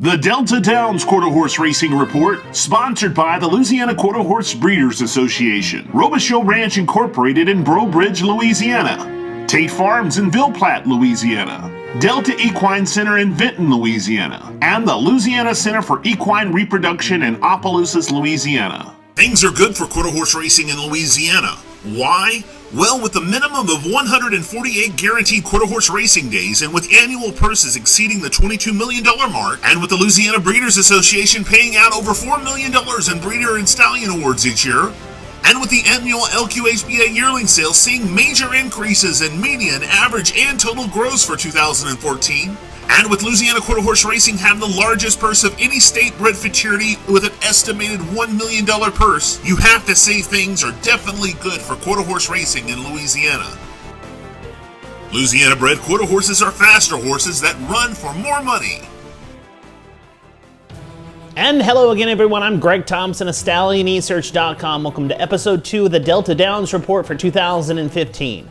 The Delta Downs Quarter Horse Racing Report, sponsored by the Louisiana Quarter Horse Breeders Association, Robichaux Ranch Incorporated in Breaux Bridge, Louisiana, Tate Farms in Ville Platte, Louisiana, Delta Equine Center in Vinton, Louisiana, and the Louisiana Center for Equine Reproduction in Opelousas, Louisiana. Things are good for quarter horse racing in Louisiana. Why? Well, with a minimum of 148 guaranteed quarter horse racing days, and with annual purses exceeding the $22 million mark, and with the Louisiana Breeders Association paying out over $4 million in breeder and stallion awards each year, and with the annual LQHBA yearling sales seeing major increases in median, average, and total gross for 2014, and with Louisiana Quarter Horse Racing having the largest purse of any state-bred futurity with an estimated $1 million purse, you have to say things are definitely good for quarter horse racing in Louisiana. Louisiana-bred quarter horses are faster horses that run for more money. And hello again, everyone. I'm Greg Thompson of StallionEsearch.com. Welcome to episode 2 of the Delta Downs Report for 2015.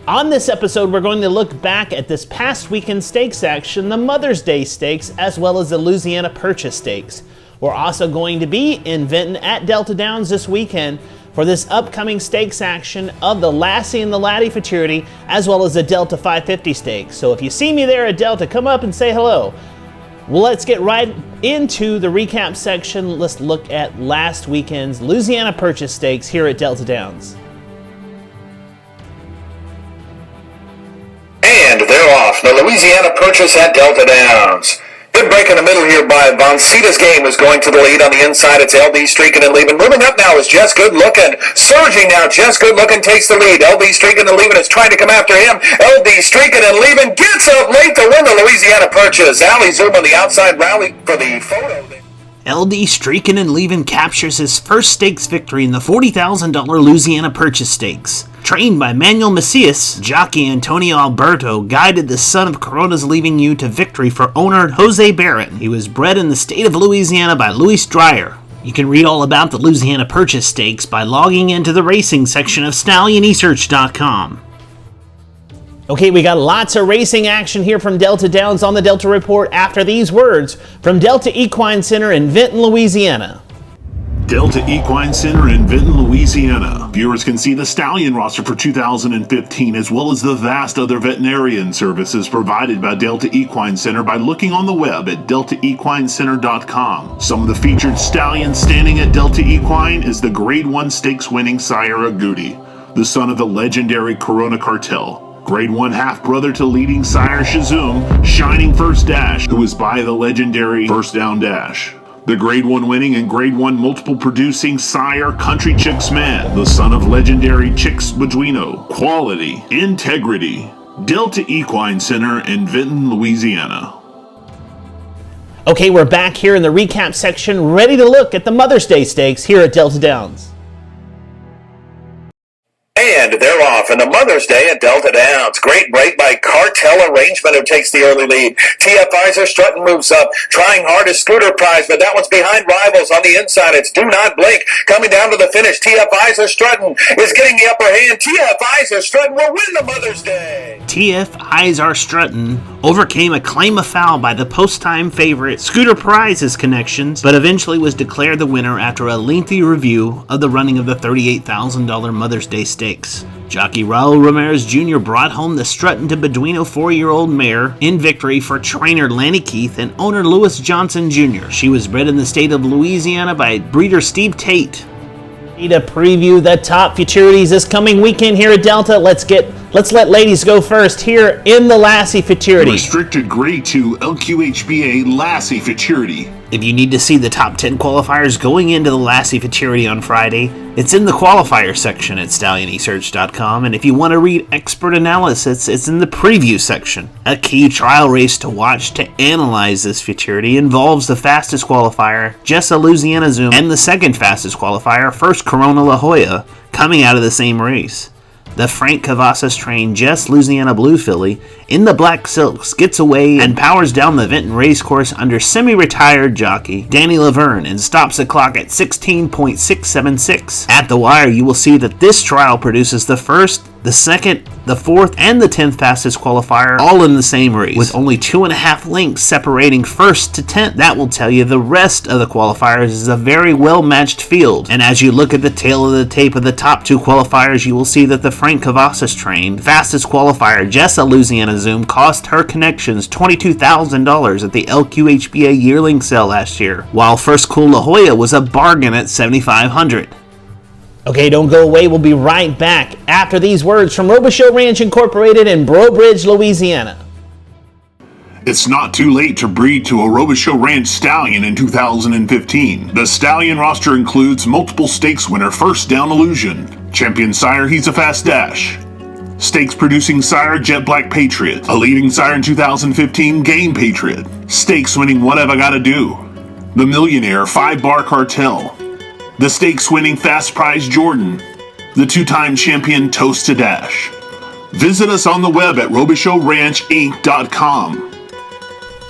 On this episode, we're going to look back at this past weekend stakes action, the Mother's Day Stakes, as well as the Louisiana Purchase Stakes. We're also going to be in Vinton at Delta Downs this weekend for this upcoming stakes action of the Lassie and the Laddie Futurity, as well as the Delta 550 Stakes. So if you see me there at Delta, come up and say hello. Well, let's get right into the recap section. Let's look at last weekend's Louisiana Purchase Stakes here at Delta Downs. And they're off. The Louisiana Purchase at Delta Downs. Good break in the middle here by Voncita's Game is going to the lead on the inside. It's LD Streaking and Leaving. Moving up now is Just Good Looking. Surging now. Just Good Looking takes the lead. LD Streaking and Leaving is trying to come after him. LD Streaking and Leaving gets up late to win the Louisiana Purchase. Allie Zoom on the outside rally for the photo. LD Streaking and Leaving captures his first stakes victory in the $40,000 Louisiana Purchase Stakes. Trained by Manuel Macias, jockey Antonio Alberto guided the son of Corona's Leaving You to victory for owner Jose Barrett. He was bred in the state of Louisiana by Luis Dreyer. You can read all about the Louisiana Purchase Stakes by logging into the racing section of StallionEsearch.com. Okay, we got lots of racing action here from Delta Downs on the Delta Report after these words from Delta Equine Center in Vinton, Louisiana. Delta Equine Center in Vinton, Louisiana. Viewers can see the stallion roster for 2015 as well as the vast other veterinarian services provided by Delta Equine Center by looking on the web at deltaequincenter.com. Some of the featured stallions standing at Delta Equine is the Grade 1 stakes winning sire Agouti, the son of the legendary Corona Cartel. Grade 1 half-brother to leading sire Shazoom, Shining First Dash, who was by the legendary First Down Dash. The Grade 1 winning and Grade 1 multiple producing sire Country Chicks Man, the son of legendary Chicks Beduino. Quality, integrity. Delta Equine Center in Vinton, Louisiana. Okay, we're back here in the recap section, ready to look at the Mother's Day Stakes here at Delta Downs. And they're off. And the Mother's Day at Delta Downs. Great break by Cartel Arrangement, who takes the early lead. TFI's are strutting, moves up. Trying hard is Scooter Prize, but that one's behind rivals on the inside. It's Do Not Blink. Coming down to the finish. TFI's are strutting is getting the upper hand. TFI's are strutting will win the Mother's Day. TFI's are strutting overcame a claim of foul by the post-time favorite Scooter Prize's connections, but eventually was declared the winner after a lengthy review of the running of the $38,000 Mother's Day Stakes. Jockey Raul Ramirez Jr. brought home the strutting to Beduino 4-year-old mare in victory for trainer Lanny Keith and owner Lewis Johnson Jr. She was bred in the state of Louisiana by breeder Steve Tate. To preview the top futurities this coming weekend here at Delta, let's let ladies go first here in the Lassie Futurity. Restricted Grade 2 LQHBA Lassie Futurity. If you need to see the top 10 qualifiers going into the Lassie Futurity on Friday, it's in the qualifier section at StallionEsearch.com, and if you want to read expert analysis, it's in the preview section. A key trial race to watch to analyze this Futurity involves the fastest qualifier, Jessa Louisiana Zoom, and the second fastest qualifier, First Corona La Jolla, coming out of the same race. The Frank Cavazos trained Jess Louisiana Blue filly in the black silks gets away and powers down the Vinton racecourse under semi-retired jockey Danny Laverne and stops the clock at 16.676. At the wire, you will see that this trial produces the first, the second, The 4th and the 10th fastest qualifier all in the same race, with only 2.5 lengths separating 1st to 10th. That will tell you the rest of the qualifiers is a very well-matched field. And as you look at the tail of the tape of the top 2 qualifiers, you will see that the Frank Cavazos train, fastest qualifier, Jessa Louisiana Zoom, cost her connections $22,000 at the LQHBA yearling sale last year, while First Cool La Jolla was a bargain at $7,500. Okay, don't go away. We'll be right back after these words from Robichaux Ranch Incorporated in Breaux Bridge, Louisiana. It's not too late to breed to a Robichaux Ranch stallion in 2015. The stallion roster includes multiple stakes winner First Down Illusion, champion sire He's a Fast Dash, stakes producing sire Jet Black Patriot, a leading sire in 2015 Game Patriot, stakes winning What Have I Gotta Do, the Millionaire 5-Bar Cartel, the stakes winning Fast Prize Jordan, the 2-time champion Toast to Dash. Visit us on the web at RobichauxRanchInc.com.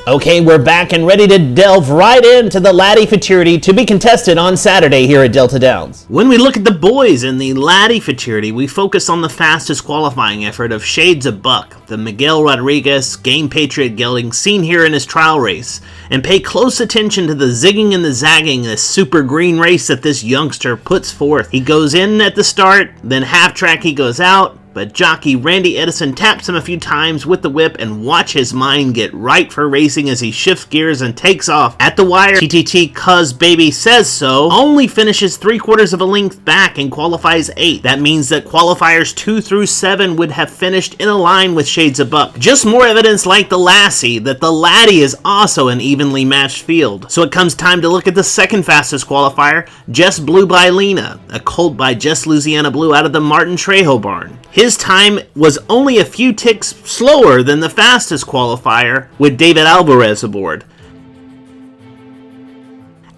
Okay, we're back and ready to delve right into the LADDIE Futurity to be contested on Saturday here at Delta Downs. When we look at the boys in the LADDIE Futurity, we focus on the fastest qualifying effort of Shades of Buck, the Miguel Rodriguez Game Patriot gelding seen here in his trial race, and pay close attention to the zigging and the zagging, this super green race that this youngster puts forth. He goes in at the start, then half track he goes out, but jockey Randy Edison taps him a few times with the whip, and watch his mind get right for racing as he shifts gears and takes off. At the wire, TTT Cuz Baby Says So only finishes 3/4 of a length back and qualifies 8th. That means that qualifiers 2 through 7 would have finished in a line with Shades of Buck. Just more evidence, like the Lassie, that the LADDIE is also an evenly matched field. So it comes time to look at the second fastest qualifier, Just Blue by Lena, a colt by Just Louisiana Blue out of the Martin Trejo barn. His time was only a few ticks slower than the fastest qualifier with David Alvarez aboard.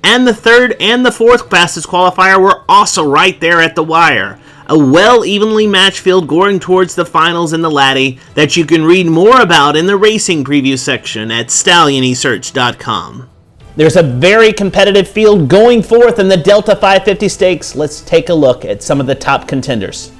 And the 3rd and the 4th fastest qualifier were also right there at the wire. A well evenly matched field going towards the finals in the LADDIE that you can read more about in the racing preview section at StallionEsearch.com. There's a very competitive field going forth in the Delta 550 Stakes. Let's take a look at some of the top contenders.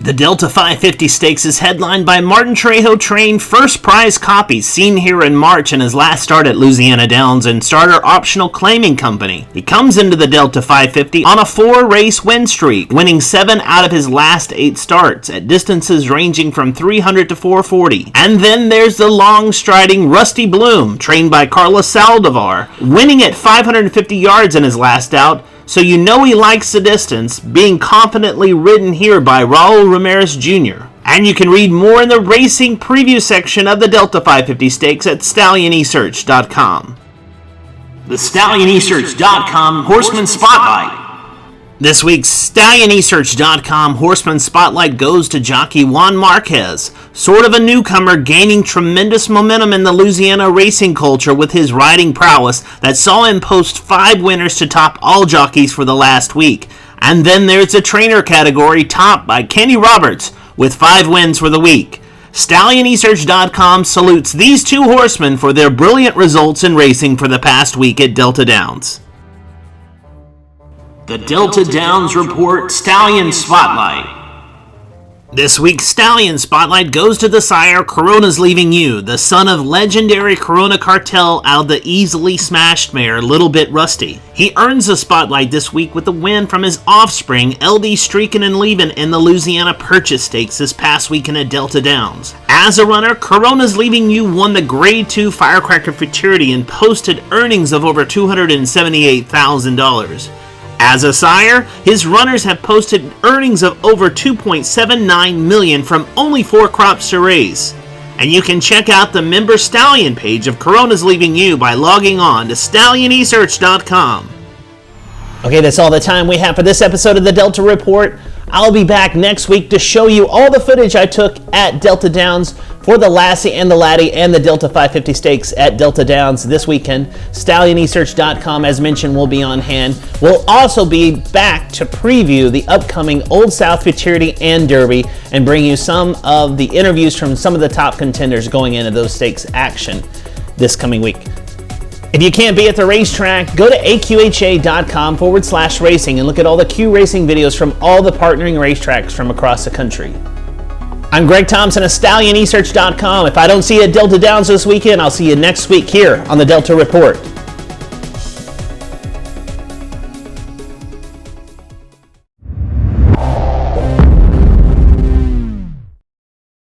The Delta 550 Stakes is headlined by Martin Trejo trained First Prize Copy, seen here in March in his last start at Louisiana Downs and Starter Optional Claiming Company. He comes into the Delta 550 on a 4-race win streak, winning 7 out of his last 8 starts at distances ranging from 300 to 440. And then there's the long-striding Rusty Bloom, trained by Carlos Saldivar, winning at 550 yards in his last out, so you know he likes the distance, being confidently ridden here by Raul Ramirez Jr. And you can read more in the racing preview section of the Delta 550 Stakes at StallionEsearch.com. The StallionEsearch.com Horseman Spotlight. This week's StallionEsearch.com Horseman Spotlight goes to jockey Juan Marquez, sort of a newcomer gaining tremendous momentum in the Louisiana racing culture with his riding prowess that saw him post 5 winners to top all jockeys for the last week. And then there's the trainer category topped by Kenny Roberts with 5 wins for the week. StallionEsearch.com salutes these 2 horsemen for their brilliant results in racing for the past week at Delta Downs. The Delta Downs Report Stallion Spotlight. This week's Stallion Spotlight goes to the sire Corona's Leaving You, the son of legendary Corona Cartel out of the easily smashed mare Little Bit Rusty. He earns the spotlight this week with a win from his offspring LD Streakin' and Leavin' in the Louisiana Purchase Stakes this past weekend at Delta Downs. As a runner, Corona's Leaving You won the Grade 2 Firecracker Futurity and posted earnings of over $278,000. As a sire, his runners have posted earnings of over $2.79 million from only 4 crops to race. And you can check out the Member Stallion page of Corona's Leaving You by logging on to StallionEsearch.com. Okay, that's all the time we have for this episode of the Delta Report. I'll be back next week to show you all the footage I took at Delta Downs for the Lassie and the LADDIE and the Delta 550 Stakes at Delta Downs this weekend. StallionEsearch.com, as mentioned, will be on hand. We'll also be back to preview the upcoming Old South Futurity and Derby and bring you some of the interviews from some of the top contenders going into those stakes action this coming week. If you can't be at the racetrack, go to AQHA.com/racing and look at all the Q Racing videos from all the partnering racetracks from across the country. I'm Greg Thompson of StallionResearch.com. If I don't see you at Delta Downs this weekend, I'll see you next week here on the Delta Report.